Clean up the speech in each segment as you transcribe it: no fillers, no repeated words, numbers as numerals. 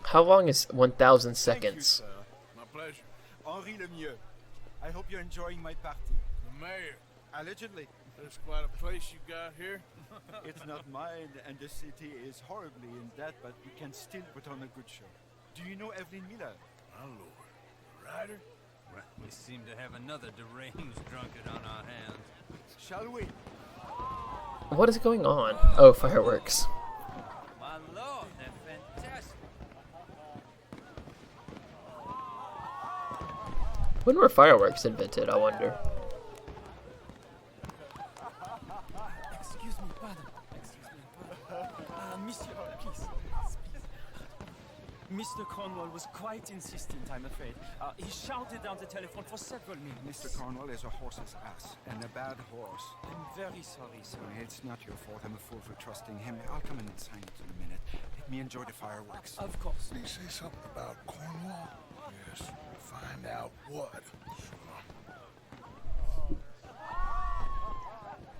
How long is 1,000 Thank you, seconds? sir. My pleasure. Henri Lemieux. I hope you're enjoying my party. The mayor. Allegedly. There's quite a place you got here. It's not mine, and the city is horribly in debt, but we can still put on a good show. Do you know Evelyn Miller? My lord. The rider? Well, we seem to have another deranged drunkard on our hands. Shall we? What is going on? Oh, fireworks. My lord, they're fantastic. When were fireworks invented, I wonder? Excuse me, pardon. Excuse me, pardon. Monsieur, please. Mr. Cornwall was quite insistent, I'm afraid. He shouted down the telephone for several minutes. Mr. Cornwall is a horse's ass, and a bad horse. I'm very sorry, sir. It's not your fault. I'm a fool for trusting him. I'll come in and sign it in a minute. Let me enjoy the fireworks. Of course. Did he say something about Cornwall? Yes. Find out what.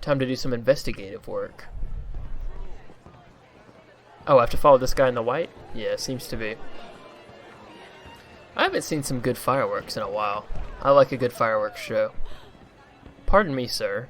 Time to do some investigative work. Oh, I have to follow this guy in the white? Yeah, seems to be. I haven't seen some good fireworks in a while. I like a good fireworks show. Pardon me, sir.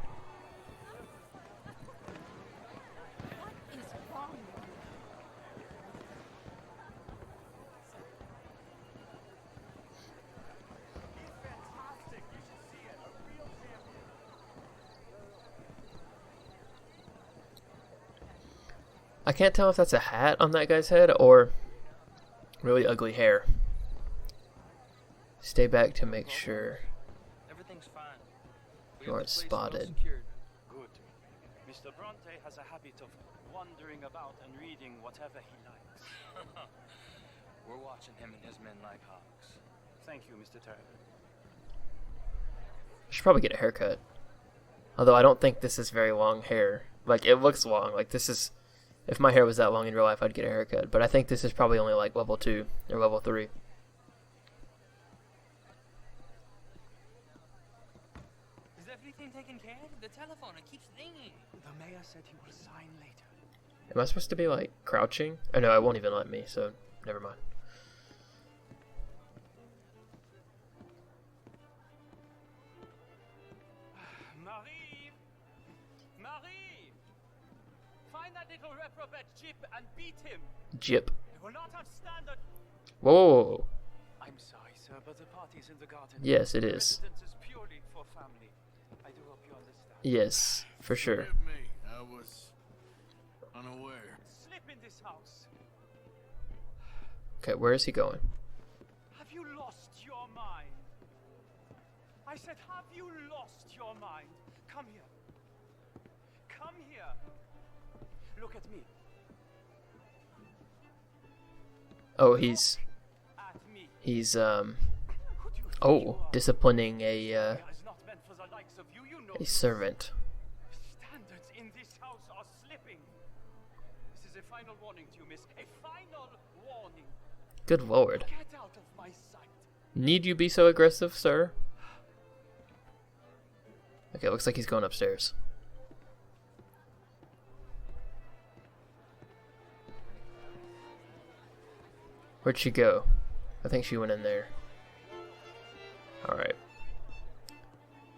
I can't tell if that's a hat on that guy's head or really ugly hair. Stay back to make sure Everything's fine. We you have aren't the place well spotted. secured. Good. Mr. Bronte has a habit of wandering about and reading whatever he likes. We're watching him and his men like hawks. Thank you, Mr. Turner. I should probably get a haircut. Although I don't think this is very long hair. Like, it looks long. Like, this is... If my hair was that long in real life, I'd get a haircut. But I think this is probably only like level 2 or level 3. Is everything taken care of? The telephone, it keeps ringing. The mayor said he will sign later. Am I supposed to be like crouching? Oh no, it won't even let me, so never mind. Marie! Marie! Find that little reprobate Jip and beat him. Jip. I will not have standard. Whoa, whoa, whoa, whoa. I'm sorry, sir, but the party's in the garden. Yes, it The is. residence is purely for family. I do hope you understand. Yes, for sure. Forgive me. I was unaware. Slip in this house. Okay, where is he going? Have you lost your mind? I said, have you lost your mind? Come here. Come here. Look at me. Oh, he's At me. Who do you think you are? disciplining Fire is not meant for the likes of you, you know a this. servant. Standards in this house are slipping. This is a final warning to you, miss. A final warning. Good lord. Get out of my sight. Need you be so aggressive, sir? Okay, looks like he's going upstairs. Where'd she go? I think she went in there. Alright.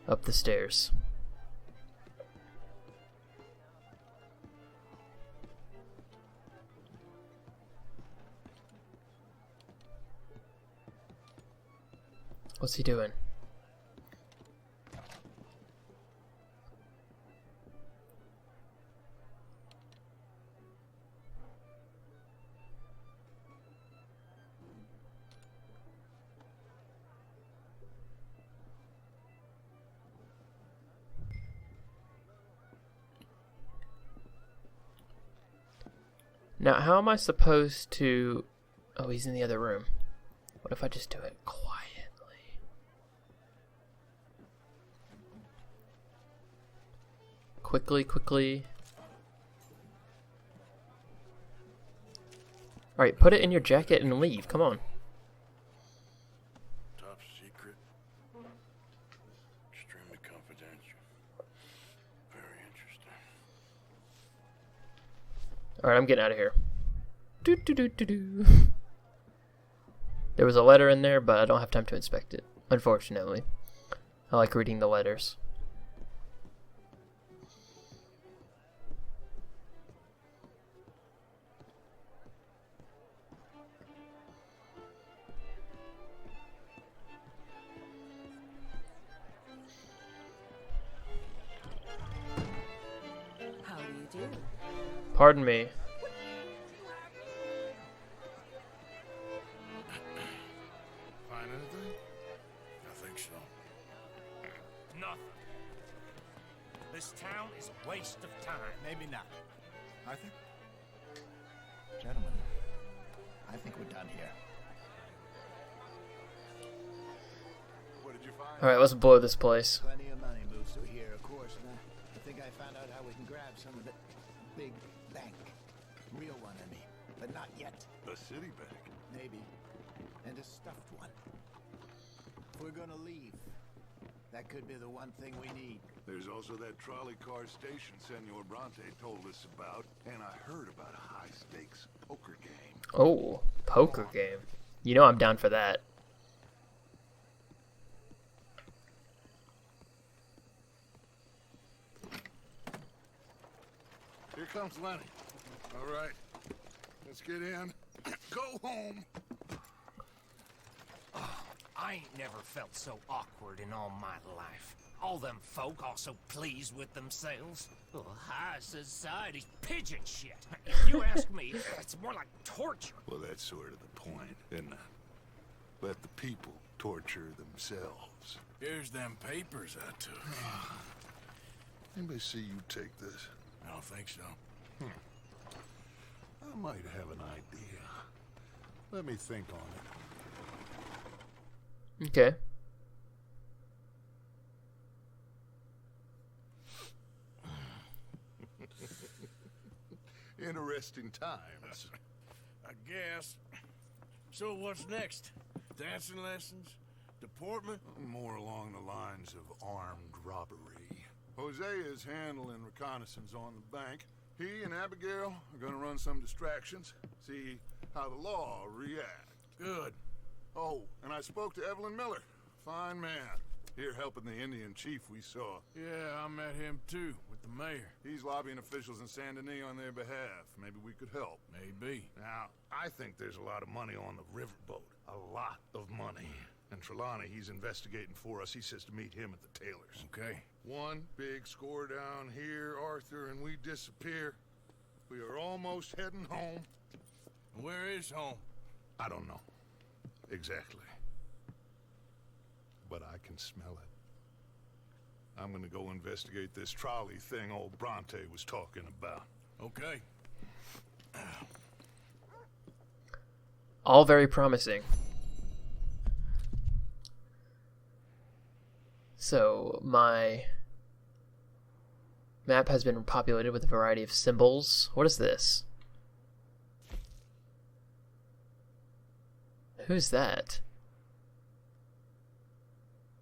Up the stairs. What's he doing? Now, how am I supposed to... Oh, he's in the other room. What if I just do it quietly? Quickly. Alright, put it in your jacket and leave. Come on. Top secret. Extremely confidential. Very interesting. Alright, I'm getting out of here. Do. There was a letter in there, but I don't have time to inspect it, unfortunately. I like reading the letters. How do you do? Pardon me. Find anything? I think so. Nothing. This town is a waste of time. Maybe not. Arthur? Gentlemen, I think we're done here. What did you find? Alright, let's blow this place. Plenty of money moves through here, of course, and I think I found out how we can grab some of the big bank. Real one, I mean, but not yet. A city bank. Maybe. And a stuffed one. If we're gonna leave, that could be the one thing we need. There's also that trolley car station Senor Bronte told us about, and I heard about a high-stakes poker game. Oh, poker game. You know I'm down for that. Here comes Lenny. All right, let's get in. Go home. I ain't never felt so awkward in all my life. All them folk all so pleased with themselves. Oh, high society's pigeon shit. If you ask me, it's more like torture. Well, that's sort of the point, isn't it? Let the people torture themselves. Here's them papers I took. Anybody see you take this? I don't think so. I might have an idea. Let me think on it. Okay. Interesting times. I guess. So what's next? Dancing lessons? Deportment? More along the lines of armed robbery. Jose is handling reconnaissance on the bank. He and Abigail are gonna run some distractions, see how the law reacts. Good. Oh, and I spoke to Evelyn Miller. Fine man. Here helping the Indian chief we saw. Yeah, I met him too, with the mayor. He's lobbying officials in Saint Denis on their behalf. Maybe we could help. Maybe. Now, I think there's a lot of money on the riverboat. A lot of money. And Trelawney, he's investigating for us. He says to meet him at the Taylor's. Okay. One big score down here, Arthur, and we disappear. We are almost heading home. Where is home? I don't know. Exactly. But I can smell it. I'm gonna go investigate this trolley thing old Bronte was talking about. Okay. All very promising. So, my map has been populated with a variety of symbols. What is this? Who's that?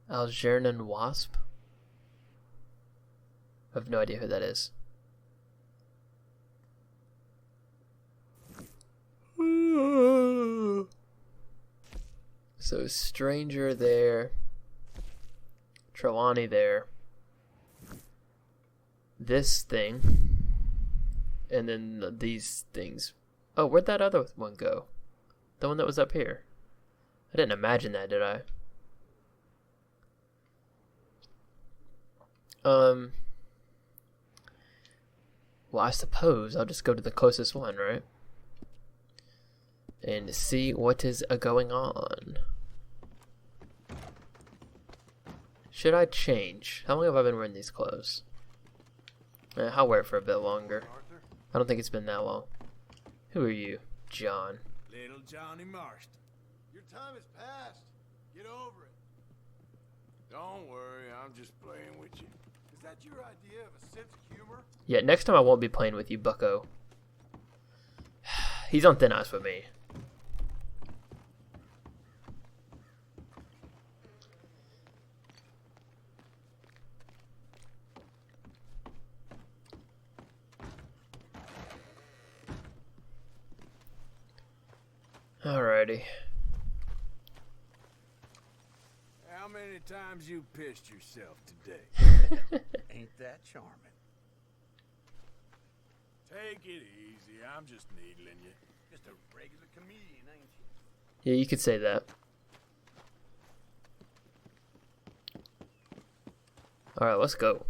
Algernon Wasp? I have no idea who that is. So, stranger there. Trelawney there. This thing. And then these things. Oh, where'd that other one go? The one that was up here. I didn't imagine that, did I? Well, I suppose I'll just go to the closest one, right? And see what is going on. Should I change? How long have I been wearing these clothes? I'll wear it for a bit longer. I don't think it's been that long. Who are you, John? Little Johnny Marston. Your time has passed. Get over it. Don't worry, I'm just playing with you. Is that your idea of a sense of humor? Yeah, next time I won't be playing with you, bucko. He's on thin ice with me. Alrighty. times you pissed yourself today? Ain't that charming? Take it easy. I'm just needling you. Just a regular comedian, ain't Yeah, you? you could say that. Alright, let's go.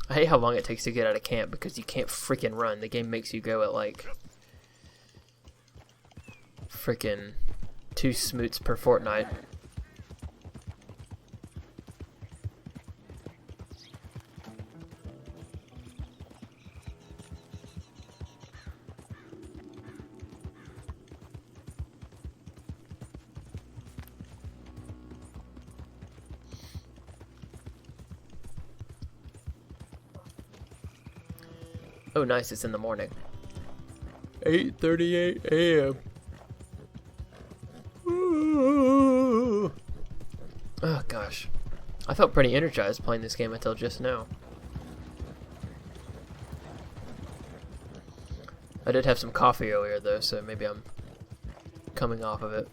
I hate how long it takes to get out of camp because you can't freaking run. The game makes you go at like freaking 2 smoots per fortnight. Oh, nice, it's in the morning. 8:38 a.m. Oh, gosh. I felt pretty energized playing this game until just now. I did have some coffee earlier, though, so maybe I'm coming off of it.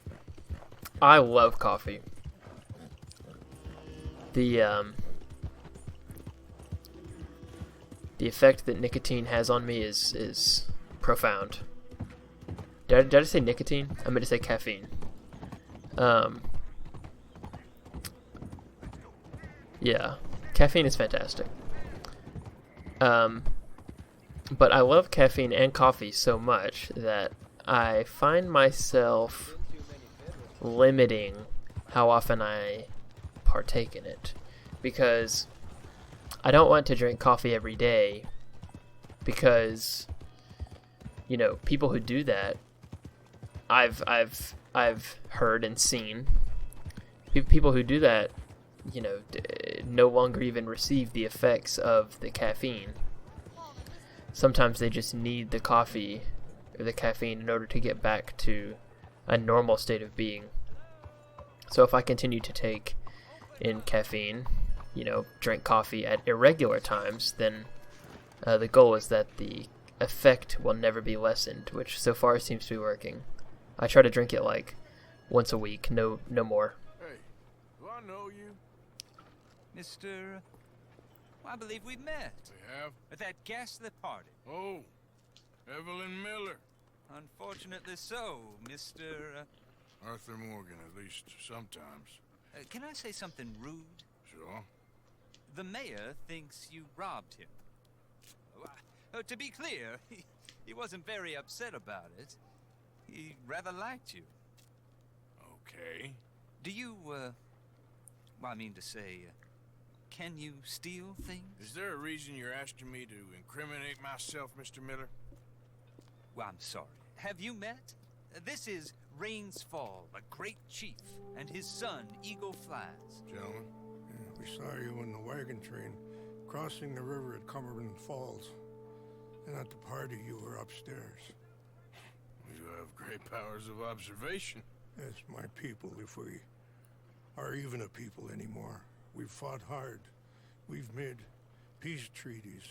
I love coffee. The effect that nicotine has on me is profound. Did I say nicotine? I meant to say caffeine. Yeah, caffeine is fantastic. But I love caffeine and coffee so much that I find myself limiting how often I partake in it, because I don't want to drink coffee every day, because, you know, people who do that, I've heard and seen people who do that, you know, no longer even receive the effects of the caffeine. Sometimes they just need the coffee or the caffeine in order to get back to a normal state of being. So if I continue to take in caffeine, you know, drink coffee at irregular times, then the goal is that the effect will never be lessened, which so far seems to be working. I try to drink it like once a week, no more. Hey, do I know you? Mr. I believe we met. We have? At that gaslit party. Oh, Evelyn Miller. Unfortunately so, Mr. Arthur Morgan, at least sometimes. Can I say something rude? Sure. The mayor thinks you robbed him. To be clear, he wasn't very upset about it. He rather liked you. Okay. Do you, well, I mean to say, can you steal things? Is there a reason you're asking me to incriminate myself, Mr. Miller? Well, I'm sorry. Have you met? This is Rains Fall, a great chief, and his son, Eagle Flies. Gentlemen? Yeah, we saw you in the wagon train crossing the river at Cumberland Falls. And at the party, you were upstairs. You have great powers of observation. Yes, my people, if we are even a people anymore. We've fought hard. We've made peace treaties,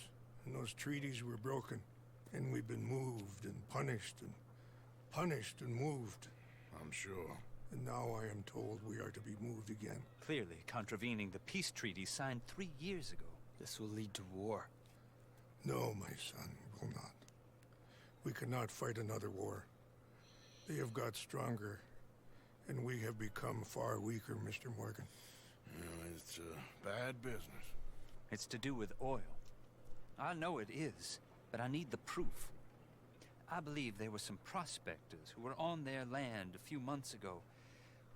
and those treaties were broken. And we've been moved and punished and moved. I'm sure. And now I am told we are to be moved again. Clearly contravening the peace treaty signed 3 years ago. This will lead to war. No, my son, will not. We cannot fight another war. They have got stronger, and we have become far weaker, Mr. Morgan. It's a bad business. It's to do with oil. I know it is, but I need the proof. I believe there were some prospectors who were on their land a few months ago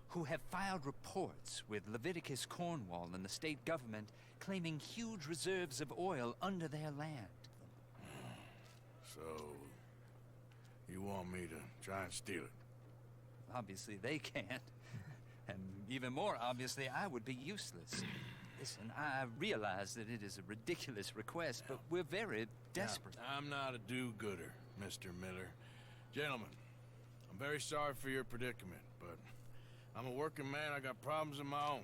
who have filed reports with Leviticus Cornwall and the state government claiming huge reserves of oil under their land. So, you want me to try and steal it? Obviously they can't. And even more obviously, I would be useless. Listen, I realize that it is a ridiculous request, but we're very desperate. Now, I'm not a do-gooder, Mr. Miller. Gentlemen, I'm very sorry for your predicament, but I'm a working man. I got problems of my own.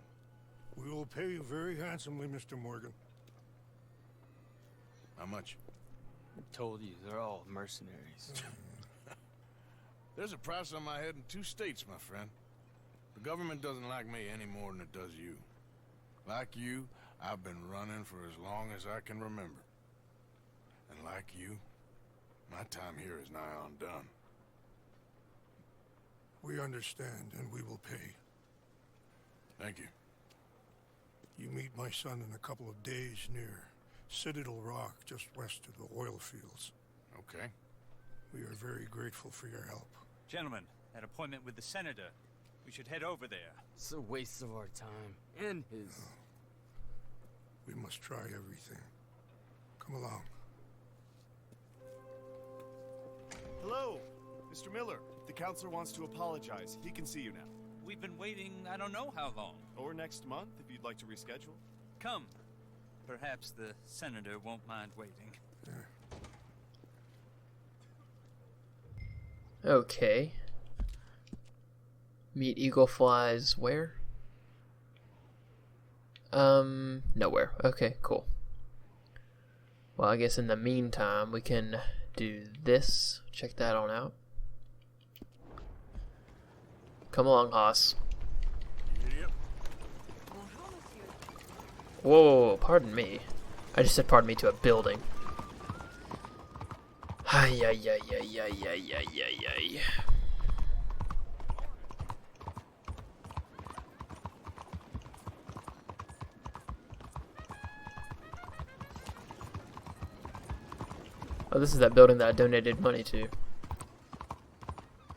We will pay you very handsomely, Mr. Morgan. How much? I told you, they're all mercenaries. There's a price on my head in 2 states, my friend. The government doesn't like me any more than it does you. Like you, I've been running for as long as I can remember. And like you, my time here is nigh undone. We understand, and we will pay. Thank you. You meet my son in a couple of days near Citadel Rock, just west of the oil fields. Okay. We are very grateful for your help. Gentlemen, that appointment with the senator. We should head over there. It's a waste of our time. And his. We must try everything. Come along. Hello, Mr. Miller. The counselor wants to apologize. He can see you now. We've been waiting I don't know how long. Or next month, if you'd like to reschedule. Come. Perhaps the senator won't mind waiting. Okay. Meet eagle flies where? Nowhere. Okay, cool. Well, I guess in the meantime, we can do this. Check that on out. Come along, Haas. Whoa, pardon me. I just said pardon me to a building. Ay, ay, ay, ay, ay, ay, ay, ay, ay. Oh, this is that building that I donated money to.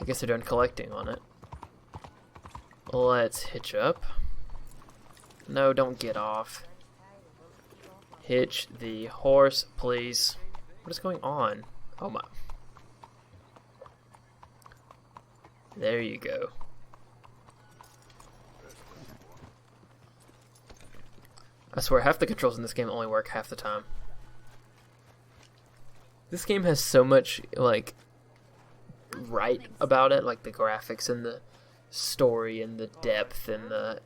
I guess they're done collecting on it. Let's hitch up. No, don't get off. Hitch the horse, please. What is going on? Oh my. There you go. I swear, half the controls in this game only work half the time. This game has so much, like, right about it, like the graphics and the story and the depth and the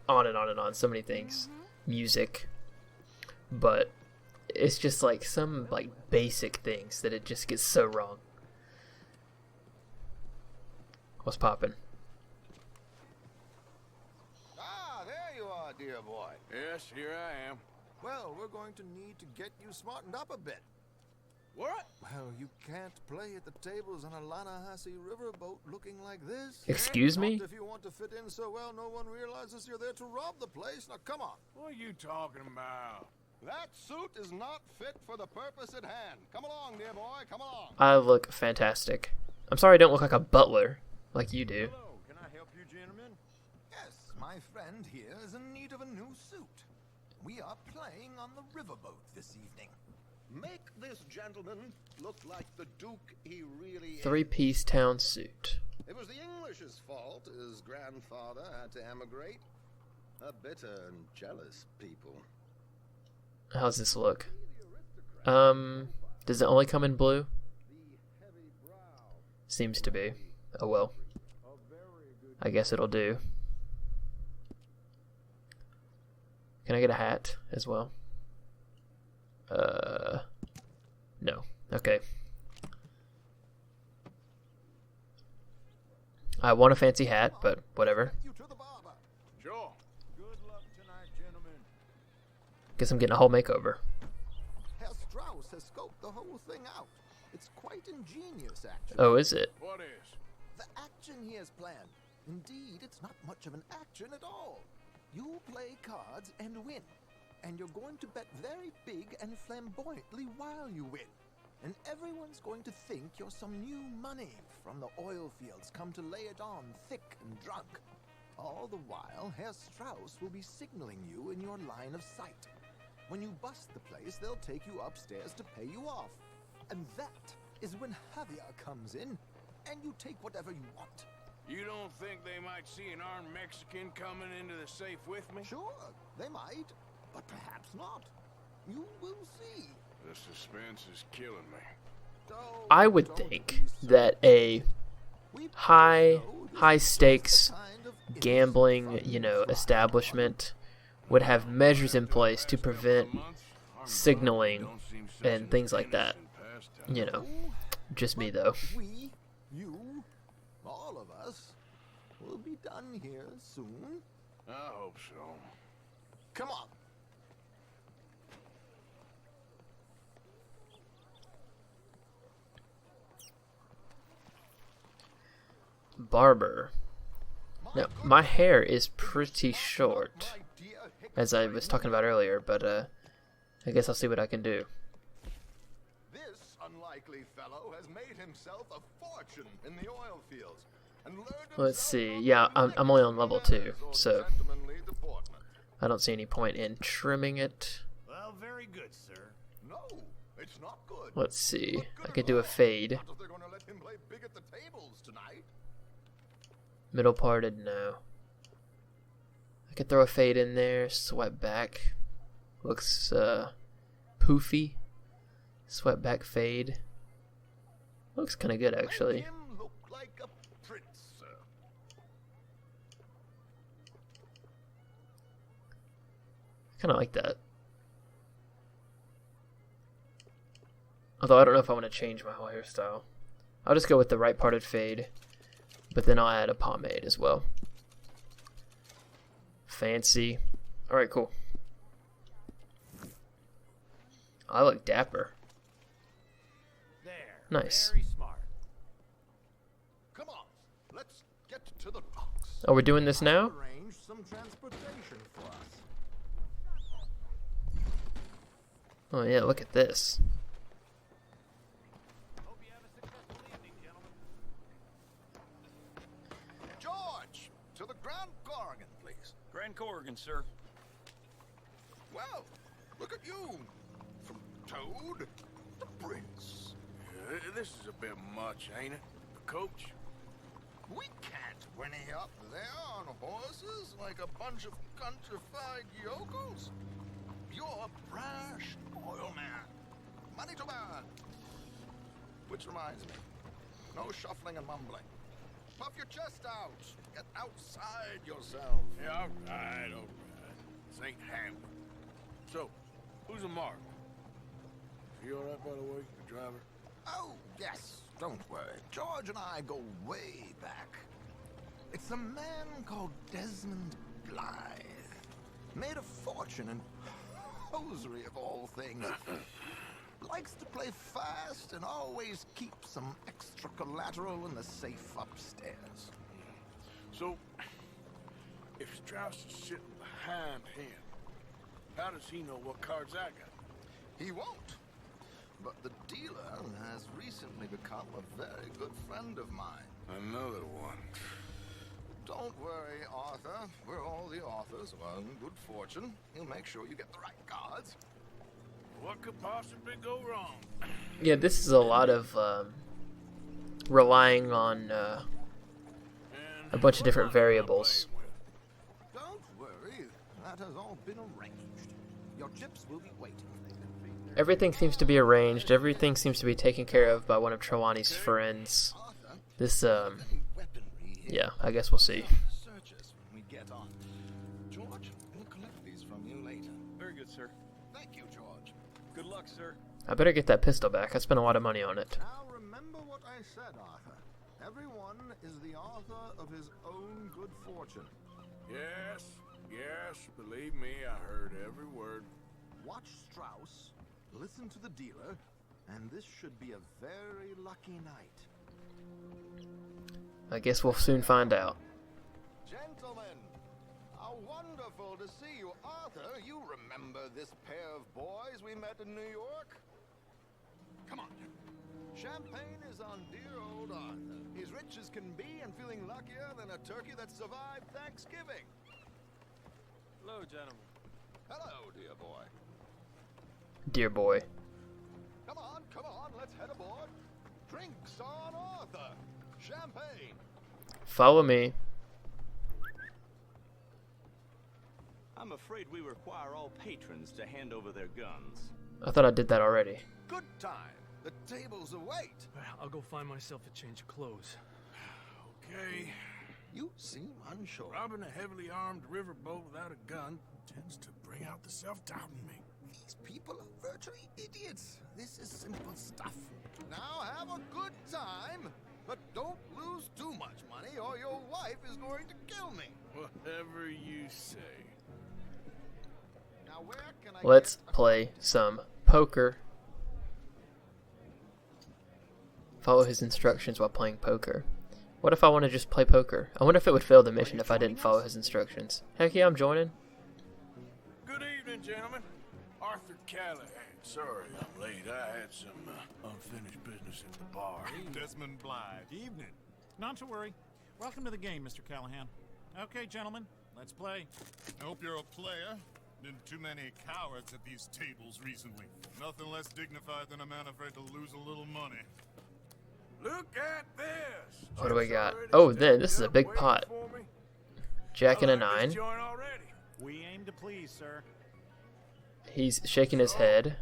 on and on and on, so many things. Music. But it's just like some like basic things that it just gets so wrong. What's poppin'? Ah, there you are, dear boy. Yes, here I am. Well, we're going to need to get you smartened up a bit. What? Well, you can't play at the tables on a Lanahasi riverboat looking like this. Excuse me? Not if you want to fit in so well no one realizes you're there to rob the place. Now, come on. What are you talking about? That suit is not fit for the purpose at hand. Come along, dear boy, come along. I look fantastic. I'm sorry I don't look like a butler like you do. Hello, can I help you, gentlemen? Yes, my friend here is in need of a new suit. We are playing on the riverboat this evening. Make this gentleman look like the Duke he really is. Three-piece town suit. It was the English's fault his grandfather had to emigrate. A bitter and jealous people. How's this look? Does it only come in blue? Seems to be. Oh well. I guess it'll do. Can I get a hat as well? No. Okay. I want a fancy hat, but whatever. Sure. Good luck tonight, gentlemen. Guess I'm getting a whole makeover. Herr Strauss has scoped the whole thing out. It's quite ingenious, actually. Oh, is it? What is? The action he has planned. Indeed, it's not much of an action at all. You play cards and win. And you're going to bet very big and flamboyantly while you win. And everyone's going to think you're some new money from the oil fields come to lay it on thick and drunk. All the while, Herr Strauss will be signaling you in your line of sight. When you bust the place, they'll take you upstairs to pay you off. And that is when Javier comes in, and you take whatever you want. You don't think they might see an armed Mexican coming into the safe with me? Sure, they might, but perhaps not. You will see. The suspense is killing me. I would think that a high stakes gambling, establishment would have measures in place to prevent signaling and things like that. Just me though. We, you, all of us, will be done here soon. I hope so. Come on. Barber. Now, my hair is pretty short, as I was talking about earlier, but I guess I'll see what I can do. This unlikely fellow has made himself a fortune in the oil fields. And Let's see. Yeah, I'm only on level 2, so I don't see any point in trimming it. Well, very good, sir. No, it's not good. Let's see. I could do a fade. Not if they're going to let him play big at the tables tonight. Middle parted, no. I could throw a fade in there, swept back. Looks poofy. Swept back fade. Looks kind of good, actually. Make him look like a prince, sir. Kind of like that. Although I don't know if I want to change my whole hairstyle. I'll just go with the right parted fade. But then I'll add a pomade as well. Fancy. Alright, cool. I look dapper. There. Nice. Very smart. Come on, let's get to the docks. Oh, we're doing this now? Arrange some transportation for us. Oh yeah, look at this. Hope you have a successful evening, gentlemen. George, to the Grand Corrigan, please. Grand Corrigan, sir. Well, look at you. From Toad to Prince. This is a bit much, ain't it? The coach? We can't whinny up there on horses like a bunch of countrified yokels. You're a brash oil man. Money to burn. Which reminds me, no shuffling and mumbling. Puff your chest out. Get outside yourself. Yeah, all right. This ain't Hamlet. So, who's a mark? Is he all right, by the way, the driver? Oh, yes. Don't worry. George and I go way back. It's a man called Desmond Blythe. Made a fortune in hosiery of all things. Likes to play fast and always keep some extra collateral in the safe upstairs. So, if Strauss is sitting behind him, how does he know what cards I got? He won't. But the dealer has recently become a very good friend of mine. Another one. Don't worry, Arthur. We're all the authors of our good fortune. He'll make sure you get the right cards. What could possibly go wrong? Yeah, this is a lot of relying on a bunch of different variables. Don't worry. That has all been arranged. Your chips will be waiting. Everything seems to be arranged. Everything seems to be taken care of by one of Trelawney's friends. This, yeah, I guess we'll see. Search us when we get on. George, we'll collect these from you later. Very good, sir. Thank you, George. Good luck, sir. I better get that pistol back. I spent a lot of money on it. Now remember what I said, Arthur. Everyone is the author of his own good fortune. Yes, believe me, I heard every word. Watch Strauss, listen to the dealer, and this should be a very lucky night. I guess we'll soon find out. Gentlemen, how wonderful to see you. Arthur, you remember this pair of boys we met in New York? Come on. Champagne is on dear old Arthur. He's rich as can be and feeling luckier than a turkey that survived Thanksgiving. Hello, gentlemen. Hello, dear boy. Dear boy. Come on, let's head aboard. Drinks on Arthur. Champagne. Follow me. I'm afraid we require all patrons to hand over their guns. I thought I did that already. Good time. The tables await. I'll go find myself a change of clothes. Okay. You seem unsure. Robbing a heavily armed riverboat without a gun tends to bring out the self-doubt in me. These people are virtually idiots. This is simple stuff. Now have a good time, but don't lose too much money or your wife is going to kill me. Whatever you say. Let's play some poker. Follow his instructions while playing poker. What if I want to just play poker? I wonder if it would fail the mission if I didn't follow his instructions. Heck yeah, I'm joining. Good evening, gentlemen. Arthur Callahan. Sorry I'm late. I had some unfinished business at the bar. Desmond Blythe. Evening. Not to worry. Welcome to the game, Mr. Callahan. Okay, gentlemen, let's play. I hope you're a player. Been too many cowards at these tables recently. Nothing less dignified than a man afraid to lose a little money. Look at this. What do we got? Oh, then this is a big pot. Jack and a 9. We aim to please, sir. He's shaking his head,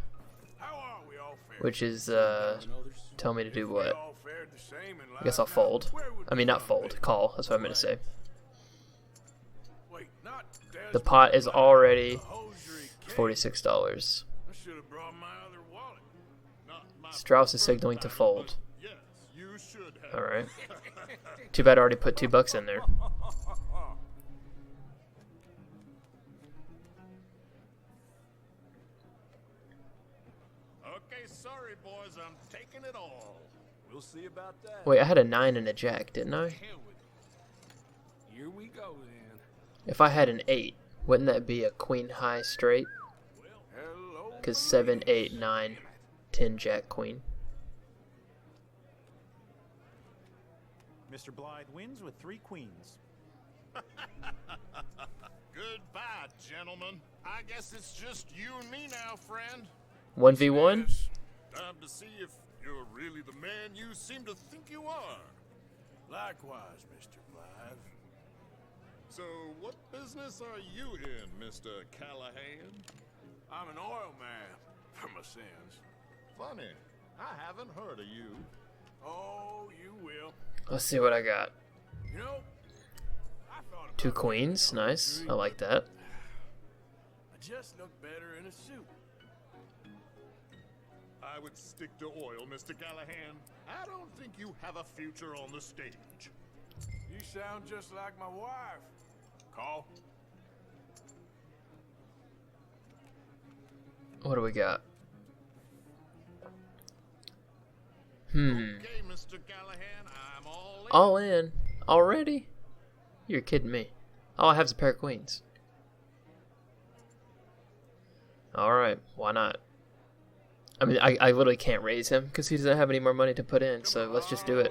which is tell me to do what? I guess I'll fold. I mean, not fold, call. That's what I meant to say. The pot is already $46. Strauss is signaling to fold. Alright. Too bad I already put $2 in there. Okay, sorry boys, I'm taking it all. We'll see about that. Wait, I had a 9 and a jack, didn't I? Here we go then. If I had an 8, wouldn't that be a queen high straight? Because 7, 8, 9, 10 jack queen. Mr. Blythe wins with 3 queens. Goodbye, gentlemen. I guess it's just you and me now, friend. 1v1? Time to see if you're really the man you seem to think you are. Likewise, Mr. Blythe. So, what business are you in, Mr. Callahan? I'm an oil man, for my sins. Funny, I haven't heard of you. Oh, you will. Let's see what I got. You know, I thought 2 queens, nice. I like that. I just look better in a suit. I would stick to oil, Mr. Callahan. I don't think you have a future on the stage. You sound just like my wife. Call. What do we got? Okay, Mr. Callahan, I'm all in. All in? Already? You're kidding me. All I have is a pair of queens. Alright, why not? I mean, I literally can't raise him because he doesn't have any more money to put in, so let's just do it.